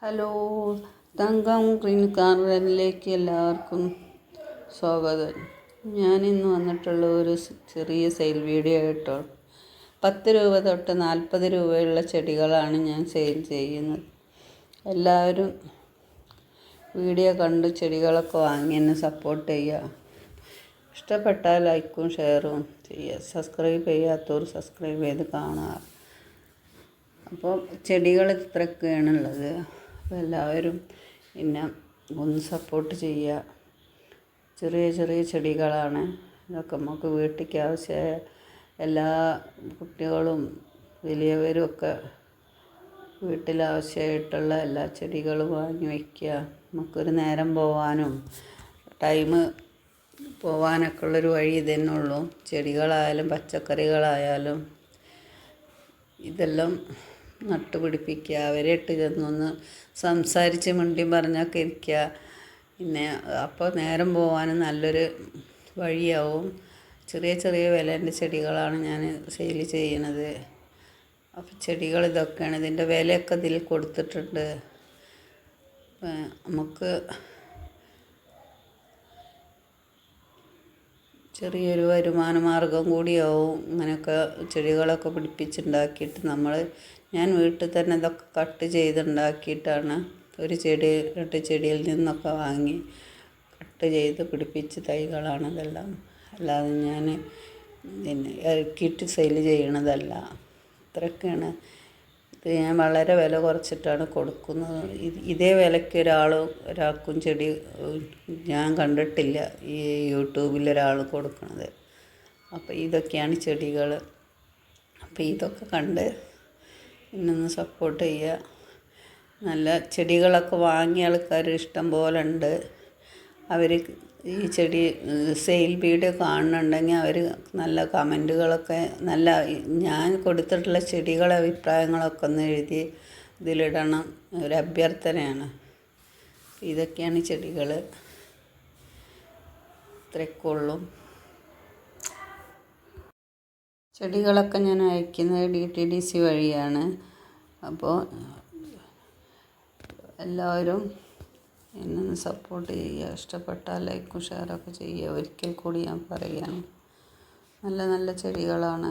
Hello, തങ്കം green ഗാർഡനിലേക്ക് എല്ലാവർക്കും സ്വാഗതം. ഞാനിന്ന് വന്നിട്ടുള്ള ഒരു ചെറിയ സെയിൽ വീഡിയോ കേട്ടോ. 10 രൂപ തൊട്ട് 40 രൂപയുള്ള ചെടികളാണ് ഞാൻ സെയിൽ ചെയ്യുന്നത്. എല്ലാവരും വീഡിയോ കണ്ട് ചെടികളൊക്കെ വാങ്ങി എന്നെ സപ്പോർട്ട് ചെയ്യുക. ഇഷ്ടപ്പെട്ടാൽ ലൈക്കും ഷെയറും ചെയ്യുക. സബ്സ്ക്രൈബ് ചെയ്യാത്തവർ സബ്സ്ക്രൈബ് ചെയ്ത് കാണുക. അപ്പോൾ ചെടികൾ ഇത്രയൊക്കെയാണുള്ളത്. അപ്പോൾ എല്ലാവരും എന്നെ ഒന്ന് സപ്പോർട്ട് ചെയ്യുക. ചെറിയ ചെറിയ ചെടികളാണ് ഇതൊക്കെ. നമുക്ക് വീട്ടിലേക്ക് ആവശ്യമായ എല്ലാ കുട്ടികളും വലിയവരും ഒക്കെ വീട്ടിലാവശ്യമായിട്ടുള്ള എല്ലാ ചെടികളും വാങ്ങി വയ്ക്കുക. നമുക്കൊരു നേരം പോവാനും ടൈം പോവാനൊക്കെ ഉള്ളൊരു വഴി ഇതന്നെ ഉള്ളൂ. ചെടികളായാലും പച്ചക്കറികളായാലും ഇതെല്ലാം നട്ടുപിടിപ്പിക്കുക. അവരെ ഇട്ട് ചെന്നൊന്ന് സംസാരിച്ച് മിണ്ടി പറഞ്ഞൊക്കെ ഇരിക്കുക. പിന്നെ അപ്പോൾ നേരം പോകാനും നല്ലൊരു വഴിയാവും. ചെറിയ ചെറിയ വിലേൻ്റെ ചെടികളാണ് ഞാൻ സെയിൽ ചെയ്യണത്. അപ്പോൾ ചെടികൾ ഇതൊക്കെയാണ്. ഇതിൻ്റെ വിലയൊക്കെ ഇതിൽ കൊടുത്തിട്ടുണ്ട്. നമുക്ക് ചെറിയൊരു വരുമാന മാർഗം കൂടിയാവും ഇങ്ങനെയൊക്കെ ചെടികളൊക്കെ പിടിപ്പിച്ചുണ്ടാക്കിയിട്ട്. ഞാൻ വീട്ടിൽ തന്നെ ഇതൊക്കെ കട്ട് ചെയ്തുണ്ടാക്കിയിട്ടാണ് ഒരു ചെടി 2 ചെടിയിൽ നിന്നൊക്കെ വാങ്ങി കട്ട് ചെയ്ത് പിടിപ്പിച്ച തൈകളാണ് ഇതെല്ലാം. അല്ലാതെ ഞാൻ പിന്നെ ഇറക്കിയിട്ട് സെയിൽ ചെയ്യണതല്ല. ഇത്രയൊക്കെയാണ്. ഇത് ഞാൻ വളരെ വില കുറച്ചിട്ടാണ് കൊടുക്കുന്നത്. ഇതേ വിലയ്ക്ക് ഒരാൾക്കും ചെടി ഞാൻ കണ്ടിട്ടില്ല ഈ യൂട്യൂബിൽ ഒരാൾ കൊടുക്കുന്നത്. അപ്പോൾ ഇതൊക്കെയാണ് ചെടികൾ. അപ്പോൾ ഇതൊക്കെ കണ്ട് എന്നൊന്ന് സപ്പോർട്ട് ചെയ്യുക. നല്ല ചെടികളൊക്കെ വാങ്ങിയ ആൾക്കാർ ഇഷ്ടം പോലെ ഉണ്ട്. അവർ ഈ ചെടി സെയിൽ വീഡിയോ കാണുന്നുണ്ടെങ്കിൽ അവർ നല്ല കമൻറ്റുകളൊക്കെ ഞാൻ കൊടുത്തിട്ടുള്ള ചെടികളെ അഭിപ്രായങ്ങളൊക്കെ ഒന്ന് എഴുതി ഇതിലിടണം. ഒരു അഭ്യർത്ഥനയാണ്. ഇതൊക്കെയാണ് ചെടികൾ. ഇത്രയൊക്കെ ഉള്ളൂ. ചെടികളൊക്കെ ഞാൻ അയക്കുന്നത് DTDC വഴിയാണ്. അപ്പോൾ എല്ലാവരും എന്നെ സപ്പോർട്ട് ചെയ്യുക. ഇഷ്ടപ്പെട്ടാൽ ലൈക്കും ഷെയറൊക്കെ ചെയ്യുക. ഒരിക്കൽ കൂടി ഞാൻ പറയുകയാണ്, നല്ല നല്ല ചെടികളാണ്.